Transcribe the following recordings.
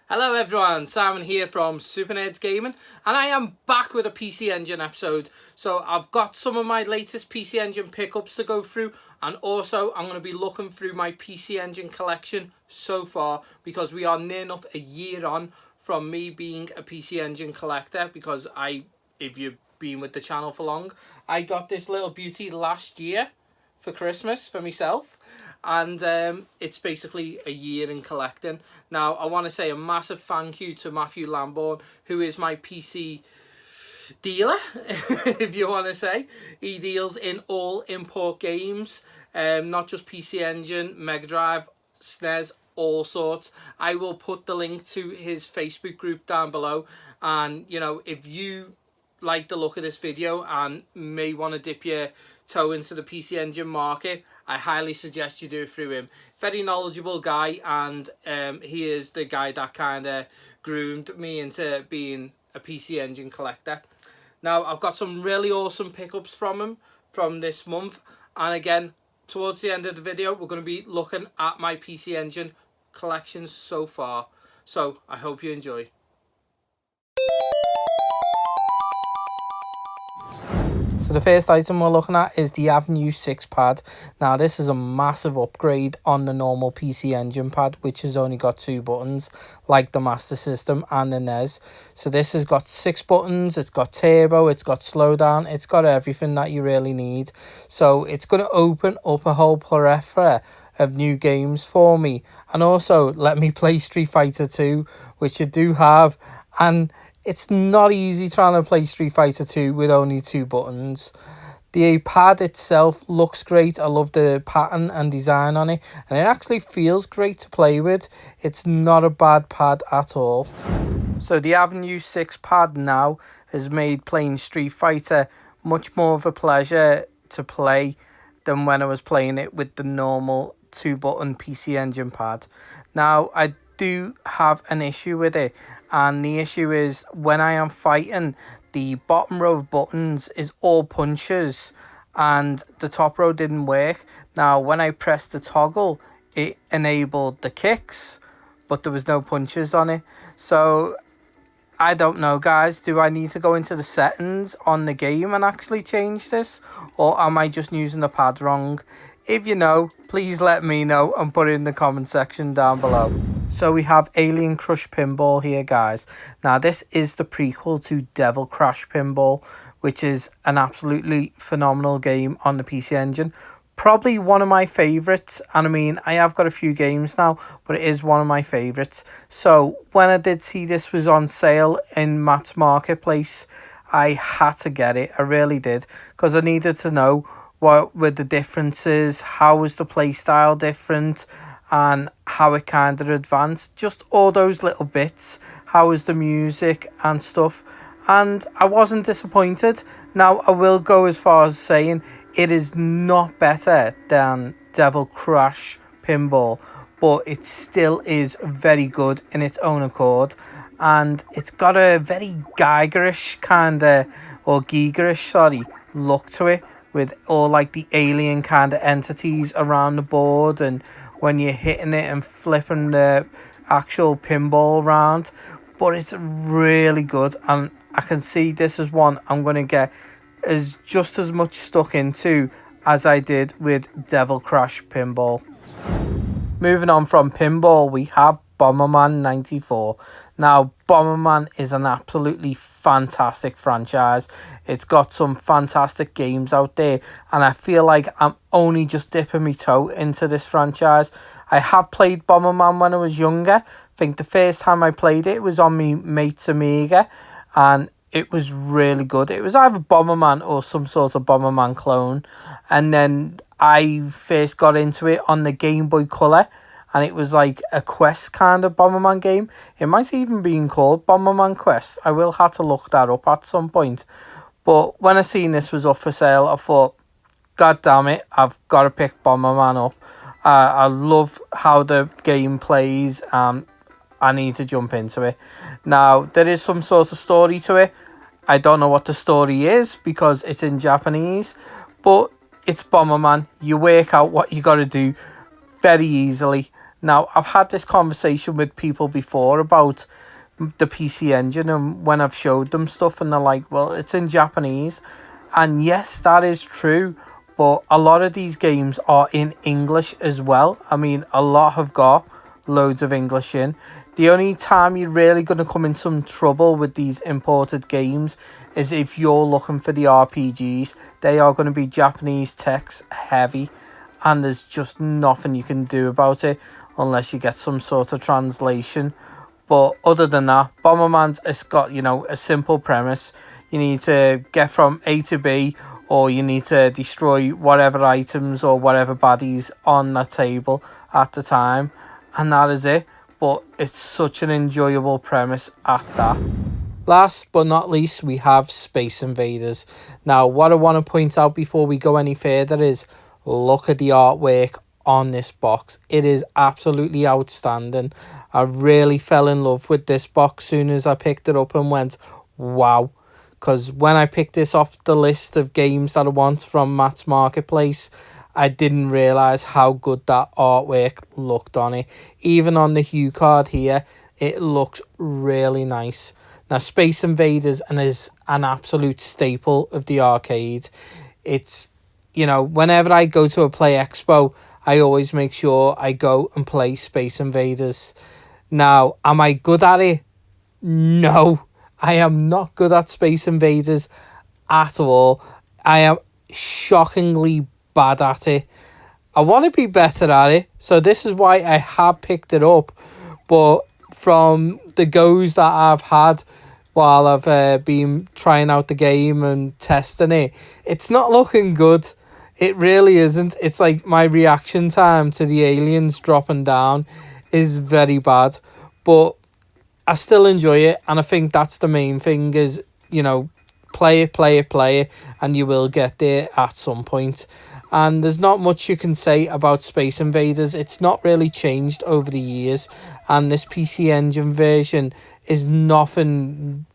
Hello everyone, Simon here from Super Nerds Gaming, and I am back with a PC Engine episode. So I've got some of my latest PC Engine pickups to go through, and also I'm going to be looking through my PC Engine collection so far, because we are near enough a year on from me being a PC Engine collector. Because if you've been with the channel for long, I got this little beauty last year for Christmas for myself. And it's basically a year in collecting. Now, I want to say a massive thank you to Matthew Lambourne, who is my PC dealer, if you want to say. He deals in all import games, not just PC Engine, Mega Drive, SNES, all sorts. I will put the link to his Facebook group down below. And, you know, if you like the look of this video and may want to dip your toe into the PC Engine market, I highly suggest you do it through him. Very knowledgeable guy, and he is the guy that kind of groomed me into being a PC Engine collector. Now, I've got some really awesome pickups from him from this month, and again, towards the end of the video, we're going to be looking at my PC Engine collections so far. So, I hope you enjoy. So the first item we're looking at is the Avenue 6 pad. Now this is a massive upgrade on the normal PC Engine pad, which has only got 2 buttons like the Master System and the NES. So this has got 6 buttons, it's got turbo, it's got slowdown, it's got everything that you really need. So it's going to open up a whole plethora of new games for me, and also let me play Street Fighter 2, which I do have, and it's not easy trying to play Street Fighter 2 with only 2 buttons. The pad itself looks great. I love the pattern and design on it, and it actually feels great to play with. It's not a bad pad at all. So the Avenue 6 pad now has made playing Street Fighter much more of a pleasure to play than when I was playing it with the normal 2-button PC Engine pad. Now, I do have an issue with it, and the issue is when I am fighting, the bottom row of buttons is all punches and the top row didn't work. Now when I pressed the toggle, it enabled the kicks, but there was no punches on it. So I don't know, guys, do I need to go into the settings on the game and actually change this, or am I just using the pad wrong? If you know, please let me know and put it in the comment section down below. So we have Alien Crush Pinball here, guys. Now this is the prequel to Devil Crash Pinball, which is an absolutely phenomenal game on the PC Engine. Probably one of my favourites, and I mean, I have got a few games now, but it is one of my favourites. So when I did see this was on sale in Matt's Marketplace, I had to get it. I really did, because I needed to know what were the differences, how was the play style different, and how it kind of advanced, just all those little bits, how was the music and stuff, and I wasn't disappointed. Now I will go as far as saying it is not better than Devil Crash Pinball, but it still is very good in its own accord, and it's got a very Geigerish kind of, or Giegerish, sorry, look to it, with all like the alien kind of entities around the board, and when you're hitting it and flipping the actual pinball around. But it's really good, and I can see this is one I'm going to get just as much stuck into as I did with Devil Crash Pinball. Moving on from pinball, we have Bomberman 94. Now, Bomberman is an absolutely fantastic franchise. It's got some fantastic games out there, and I feel like I'm only just dipping my toe into this franchise. I have played Bomberman when I was younger. I think the first time I played it was on my mate's Amiga, and it was really good. It was either Bomberman or some sort of Bomberman clone, and then I first got into it on the Game Boy Color, and it was like a quest kind of Bomberman game. It might even been called Bomberman Quest. I will have to look that up at some point. But when I seen this was up for sale, I thought, God damn it, I've got to pick Bomberman up. I love how the game plays. I need to jump into it. Now, there is some sort of story to it. I don't know what the story is because it's in Japanese, but it's Bomberman. You work out what you got to do very easily. Now, I've had this conversation with people before about the PC Engine, and when I've showed them stuff and they're like, well, it's in Japanese. And yes, that is true, but a lot of these games are in English as well. I mean, a lot have got loads of English in. The only time you're really going to come in some trouble with these imported games is if you're looking for the RPGs. They are going to be Japanese text heavy, and there's just nothing you can do about it unless you get some sort of translation. But other than that, Bomberman, it's got, you know, a simple premise. You need to get from A to B, or you need to destroy whatever items or whatever baddies on that table at the time, and that is it. But it's such an enjoyable premise at that. Last but not least, we have Space Invaders. Now, what I want to point out before we go any further is look at the artwork on this box. It is absolutely outstanding. I really fell in love with this box soon as I picked it up and went, wow. Because when I picked this off the list of games that I want from Matt's Marketplace, I didn't realise how good that artwork looked on it. Even on the Hue card here, it looks really nice. Now, Space Invaders is an absolute staple of the arcade. It's, you know, whenever I go to a Play Expo, I always make sure I go and play Space Invaders. Now, am I good at it? No, I am not good at Space Invaders at all. I am shockingly bad at it. I want to be better at it, so this is why I have picked it up. But from the goes that I've had while I've been trying out the game and testing it, it's not looking good. It really isn't. It's like my reaction time to the aliens dropping down is very bad. But I still enjoy it, and I think that's the main thing is, you know, play it, and you will get there at some point. And there's not much you can say about Space Invaders. It's not really changed over the years, and this PC Engine version is nothing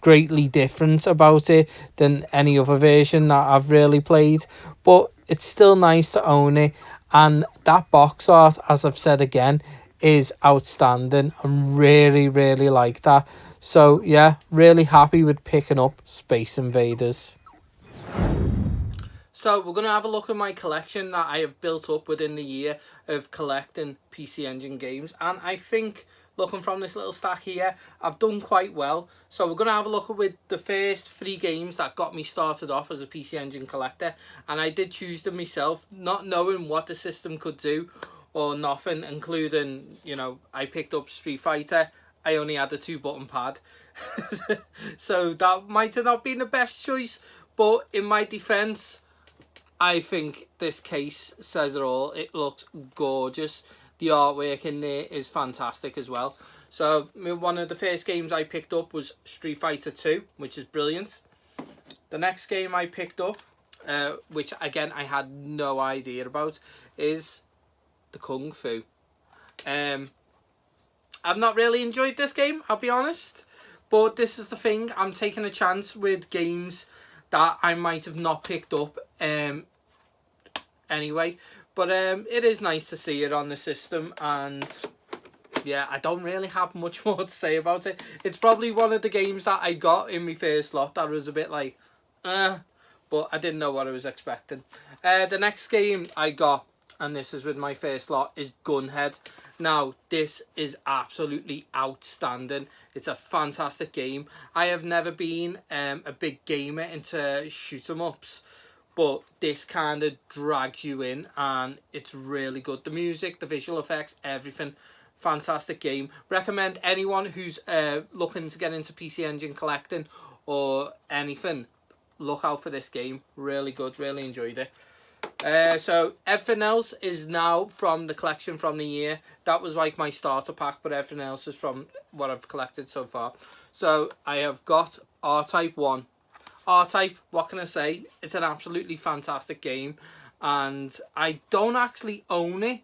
greatly different about it than any other version that I've really played. But it's still nice to own it, and that box art, as I've said again, is outstanding. I really like that. So yeah, really happy with picking up Space Invaders. So we're going to have a look at my collection that I have built up within the year of collecting PC Engine games. And I think, looking from this little stack here, I've done quite well. So we're going to have a look at the first 3 games that got me started off as a PC Engine collector. And I did choose them myself, not knowing what the system could do or nothing, including, you know, I picked up Street Fighter. I only had a 2-button pad. So that might have not been the best choice. But in my defence, I think this case says it all. It looks gorgeous. The artwork in there is fantastic as well. So one of the first games I picked up was Street Fighter 2, which is brilliant. The next game I picked up, which again I had no idea about, is the Kung Fu. I've not really enjoyed this game, I'll be honest. But this is the thing, I'm taking a chance with games that I might have not picked up anyway. But it is nice to see it on the system, and yeah, I don't really have much more to say about it. It's probably one of the games that I got in my first lot that was a bit like, but I didn't know what I was expecting. The next game I got, and this is with my first lot, is Gunhead. Now, this is absolutely outstanding. It's a fantastic game. I have never been a big gamer into shoot-em-ups, but this kind of drags you in, and it's really good. The music, the visual effects, everything. Fantastic game. Recommend anyone who's looking to get into PC Engine collecting or anything, look out for this game. Really good, really enjoyed it. So everything else is now from the collection from the year. That was like my starter pack, but everything else is from what I've collected so far. So I have got R-Type 1. R-Type, what can I say? It's an absolutely fantastic game, and I don't actually own it.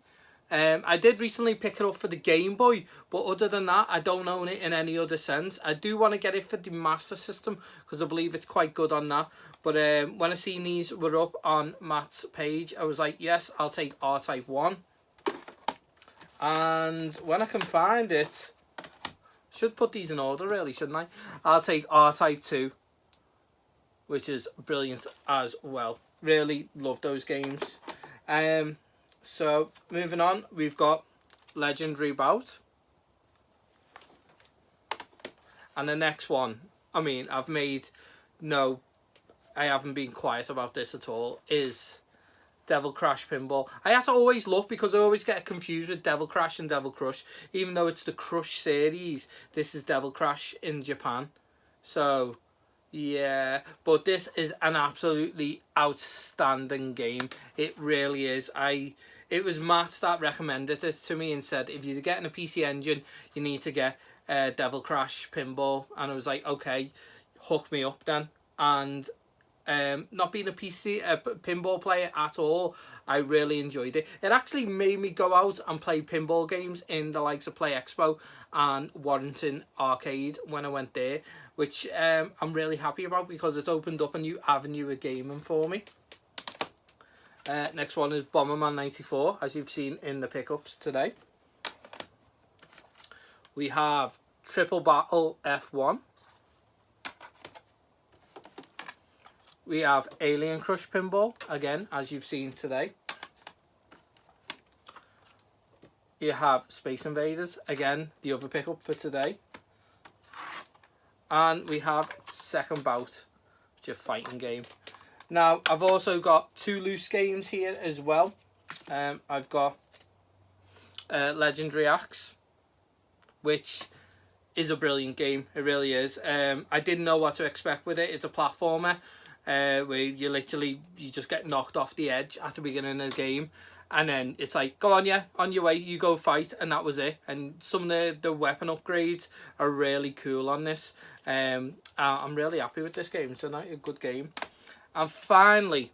I did recently pick it up for the Game Boy, but other than that, I don't own it in any other sense. I do want to get it for the Master System, because I believe it's quite good on that. But when I seen these were up on Matt's page, I was like, yes, I'll take R-Type 1. And when I can find it, should put these in order really, shouldn't I? I'll take R-Type 2, which is brilliant as well. Really love those games. So moving on, we've got Legendary Bout. And the next one, I mean, I haven't been quiet about this at all, is Devil Crash Pinball. I have to always look because I always get confused with Devil Crash and Devil Crush. Even though it's the Crush series, this is Devil Crash in Japan. So, yeah. But this is an absolutely outstanding game. It really is. It was Matt that recommended it to me and said, if you're getting a PC Engine, you need to get Devil Crash Pinball. And I was like, okay, hook me up then. And not being a pinball player at all, I really enjoyed it. It actually made me go out and play pinball games in the likes of Play Expo and Warrington Arcade when I went there, which I'm really happy about because it's opened up a new avenue of gaming for me. Next one is Bomberman 94, as you've seen in the pickups today. We have Triple Battle F1. We have Alien Crush Pinball, again, as you've seen today. You have Space Invaders, again, the other pickup for today. And we have Second Bout, which is a fighting game. Now, I've also got two loose games here as well. I've got Legendary Axe, which is a brilliant game. It really is. I didn't know what to expect with it. It's a platformer. Where you just get knocked off the edge at the beginning of the game, and then it's like, go on, yeah, on your way, you go fight, and that was it. And some of the weapon upgrades are really cool on this. I'm really happy with this game tonight. A good game. And finally,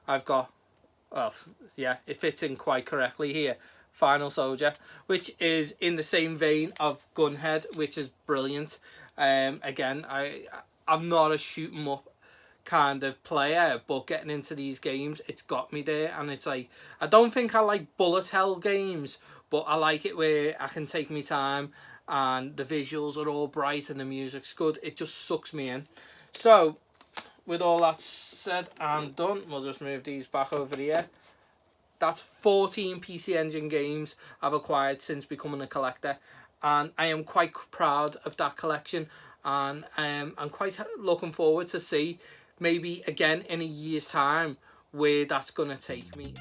I've got, well, yeah, it fits in quite correctly here, Final Soldier, which is in the same vein of Gunhead, which is brilliant. Again, I'm not a shoot 'em up kind of player, but getting into these games, it's got me there. And it's like, I don't think I like bullet hell games, but I like it where I can take my time and the visuals are all bright and the music's good. It just sucks me in. So, with all that said and done, we'll just move these back over here. That's 14 PC Engine games I've acquired since becoming a collector, and I am quite proud of that collection. And I'm quite looking forward to see maybe again in a year's time where that's going to take me.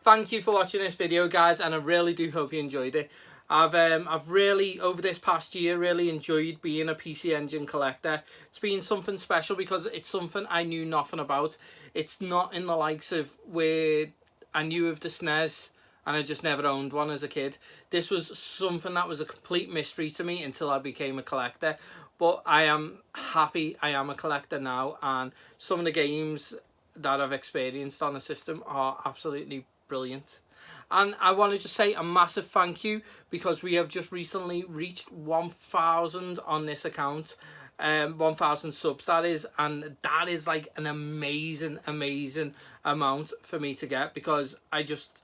Thank you for watching this video, guys, and I really do hope you enjoyed it. I've really, over this past year, really enjoyed being a PC Engine collector. It's been something special because it's something I knew nothing about. It's not in the likes of where I knew of the SNES and I just never owned one as a kid. This was something that was a complete mystery to me until I became a collector. But I am happy I am a collector now, and some of the games that I've experienced on the system are absolutely brilliant. And I want to just say a massive thank you because we have just recently reached 1,000 on this account, 1,000 subs that is, and that is like an amazing amount for me to get, because I just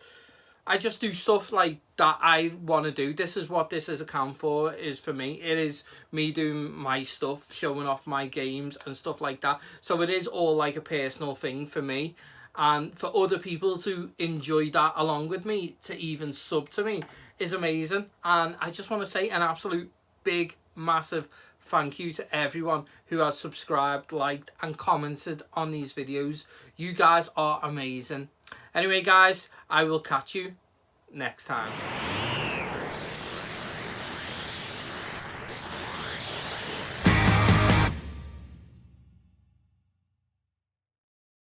do stuff like that I want to do. This is what this is account for, is for me. It is me doing my stuff, showing off my games and stuff like that. So it is all like a personal thing for me. And for other people to enjoy that along with me, to even sub to me, is amazing. And I just want to say an absolute big, massive thank you to everyone who has subscribed, liked and commented on these videos. You guys are amazing. Anyway, guys, I will catch you next time.